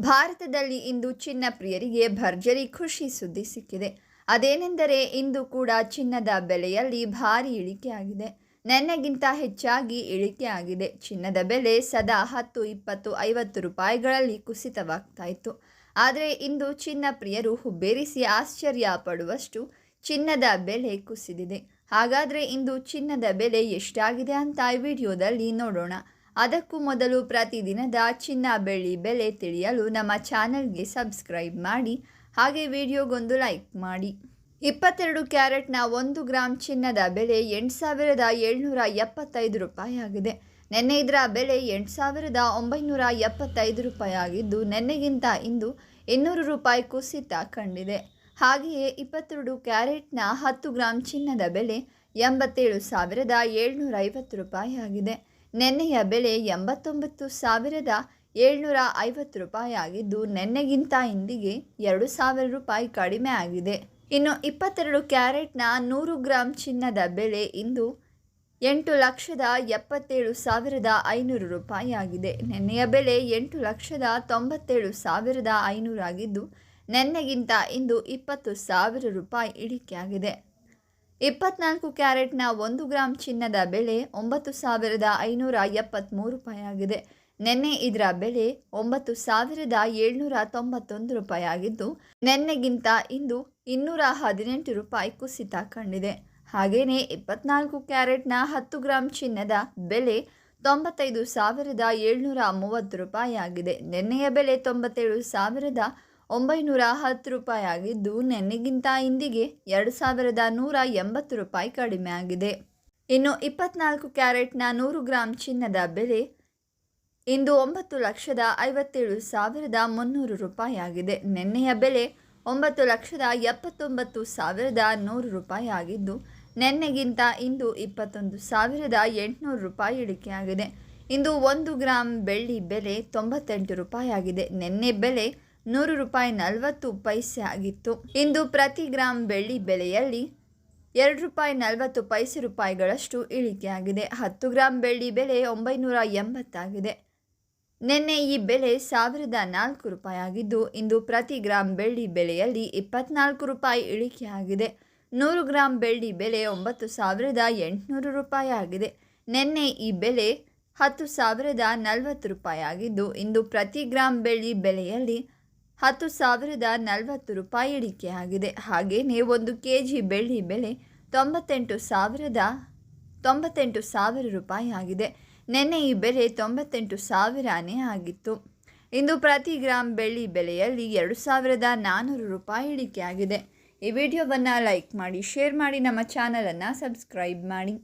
ಭಾರತದಲ್ಲಿ ಇಂದು ಚಿನ್ನ ಪ್ರಿಯರಿಗೆ ಭರ್ಜರಿ ಖುಷಿ ಸುದ್ದಿ ಸಿಕ್ಕಿದೆ. ಅದೇನೆಂದರೆ ಇಂದು ಕೂಡ ಚಿನ್ನದ ಬೆಲೆಯಲ್ಲಿ ಭಾರಿ ಇಳಿಕೆಯಾಗಿದೆ. ನೆನ್ನೆಗಿಂತ ಹೆಚ್ಚಾಗಿ ಇಳಿಕೆಯಾಗಿದೆ. ಚಿನ್ನದ ಬೆಲೆ ಸದಾ 10, 20, 50 ರೂಪಾಯಿಗಳಲ್ಲಿ ಕುಸಿತವಾಗ್ತಾ ಇತ್ತು. ಆದರೆ ಇಂದು ಚಿನ್ನ ಪ್ರಿಯರು ಹುಬ್ಬೇರಿಸಿ ಆಶ್ಚರ್ಯ ಪಡುವಷ್ಟು ಚಿನ್ನದ ಬೆಲೆ ಕುಸಿದಿದೆ. ಹಾಗಾದರೆ ಇಂದು ಚಿನ್ನದ ಬೆಲೆ ಎಷ್ಟಾಗಿದೆ ಅಂತ ಈ ವಿಡಿಯೋದಲ್ಲಿ ನೋಡೋಣ. ಅದಕ್ಕೂ ಮೊದಲು ಪ್ರತಿದಿನದ ಚಿನ್ನ ಬೆಳ್ಳಿ ಬೆಲೆ ತಿಳಿಯಲು ನಮ್ಮ ಚಾನಲ್ಗೆ ಸಬ್ಸ್ಕ್ರೈಬ್ ಮಾಡಿ, ಹಾಗೆ ವಿಡಿಯೋಗೊಂದು ಲೈಕ್ ಮಾಡಿ. 22 ಕ್ಯಾರೆಟ್ನ 1 ಗ್ರಾಮ್ ಚಿನ್ನದ ಬೆಲೆ 8,775 ರೂಪಾಯಿ ಆಗಿದೆ. ನಿನ್ನೆ ಇದರ ಬೆಲೆ 8,975 ರೂಪಾಯಿ ಆಗಿದ್ದು, ನಿನ್ನೆಗಿಂತ ಇಂದು 200 ರೂಪಾಯಿ ಕುಸಿತ ಕಂಡಿದೆ. ಹಾಗೆಯೇ 22 ಕ್ಯಾರೆಟ್ನ 10 ಗ್ರಾಮ್ ಚಿನ್ನದ ಬೆಲೆ 87,750 ರೂಪಾಯಿ ಆಗಿದೆ. ನಿನ್ನೆಯ ಬೆಲೆ 89,750 ರೂಪಾಯಿ ಆಗಿದ್ದು, ನಿನ್ನೆಗಿಂತ ಇಂದಿಗೆ 2,000 ರೂಪಾಯಿ ಕಡಿಮೆ ಆಗಿದೆ. ಇನ್ನು 22 ಕ್ಯಾರೆಟ್ನ 100 ಗ್ರಾಮ್ ಚಿನ್ನದ ಬೆಲೆ ಇಂದು 8,77,500 ರೂಪಾಯಿ ಆಗಿದೆ. ನಿನ್ನೆಯ ಬೆಲೆ 8,97,500 ಆಗಿದ್ದು, ನಿನ್ನೆಗಿಂತ ಇಂದು 20,000 ರೂಪಾಯಿ ಇಳಿಕೆಯಾಗಿದೆ. 24 ಕ್ಯಾರೆಟ್ನ 1 ಗ್ರಾಮ್ ಚಿನ್ನದ ಬೆಲೆ 9,573 ರೂಪಾಯಿ ಆಗಿದೆ. ನಿನ್ನೆ ಇದರ ಬೆಲೆ 9,791 ರೂಪಾಯಿ ಆಗಿದ್ದು, ನಿನ್ನೆಗಿಂತ ಇಂದು 218 ರೂಪಾಯಿ ಕುಸಿತ ಕಂಡಿದೆ. ಹಾಗೆಯೇ 24 ಕ್ಯಾರೆಟ್ನ 10 ಗ್ರಾಮ್ ಚಿನ್ನದ ಬೆಲೆ 95,730 ರೂಪಾಯಿ ಆಗಿದೆ. ನಿನ್ನೆಯ ಬೆಲೆ 97,910 ರೂಪಾಯಿ ಆಗಿದ್ದು, ನಿನ್ನೆಗಿಂತ ಇಂದಿಗೆ 2,180 ರೂಪಾಯಿ ಕಡಿಮೆ ಆಗಿದೆ. ಇನ್ನು 24 ಕ್ಯಾರೆಟ್ನ 100 ಗ್ರಾಮ್ ಚಿನ್ನದ ಬೆಲೆ ಇಂದು 9,57,300 ರೂಪಾಯಿ ಆಗಿದೆ. ನಿನ್ನೆಯ ಬೆಲೆ 9,79,100 ರೂಪಾಯಿ ಆಗಿದ್ದು, ನಿನ್ನೆಗಿಂತ ಇಂದು 21,800 ರೂಪಾಯಿ ಇಳಿಕೆಯಾಗಿದೆ. ಇಂದು 1 ಗ್ರಾಮ್ ಬೆಳ್ಳಿ ಬೆಲೆ 98 ರೂಪಾಯಿ ಆಗಿದೆ. ನಿನ್ನೆ ಬೆಲೆ 100 ರೂಪಾಯಿ 40 ಪೈಸೆ ಆಗಿತ್ತು. ಇಂದು ಪ್ರತಿ ಗ್ರಾಮ್ ಬೆಳ್ಳಿ ಬೆಲೆಯಲ್ಲಿ 2 ರೂಪಾಯಿ 40 ಪೈಸೆ ರೂಪಾಯಿಗಳಷ್ಟು ಇಳಿಕೆಯಾಗಿದೆ. 10 ಗ್ರಾಮ್ ಬೆಳ್ಳಿ ಬೆಲೆ 980 ಆಗಿದೆ. ನಿನ್ನೆ ಈ ಬೆಲೆ 1,004 ರೂಪಾಯಿ ಆಗಿದ್ದು, ಇಂದು ಪ್ರತಿ ಗ್ರಾಮ್ ಬೆಳ್ಳಿ ಬೆಲೆಯಲ್ಲಿ 24 ರೂಪಾಯಿ ಇಳಿಕೆಯಾಗಿದೆ. 100 ಗ್ರಾಮ್ ಬೆಳ್ಳಿ ಬೆಲೆ 9,800 ರೂಪಾಯಿ ಆಗಿದೆ. ನಿನ್ನೆ ಈ ಬೆಲೆ 10,040 ರೂಪಾಯಿ ಆಗಿದ್ದು, ಇಂದು ಪ್ರತಿ ಗ್ರಾಮ್ ಬೆಳ್ಳಿ ಬೆಲೆಯಲ್ಲಿ 10,040 ರೂಪಾಯಿ ಇಳಿಕೆಯಾಗಿದೆ. ಹಾಗೆಯೇ 1 kg ಬೆಳ್ಳಿ ಬೆಲೆ 98,000 ರೂಪಾಯಿ ಆಗಿದೆ. ನಿನ್ನೆ ಈ ಬೆಲೆ 98,000ನೇ ಆಗಿತ್ತು. ಇಂದು ಪ್ರತಿ ಗ್ರಾಮ್ ಬೆಳ್ಳಿ ಬೆಲೆಯಲ್ಲಿ 2,400 ರೂಪಾಯಿ ಇಳಿಕೆಯಾಗಿದೆ. ಈ ವಿಡಿಯೋವನ್ನು ಲೈಕ್ ಮಾಡಿ, ಶೇರ್ ಮಾಡಿ, ನಮ್ಮ ಚಾನಲನ್ನು ಸಬ್ಸ್ಕ್ರೈಬ್ ಮಾಡಿ.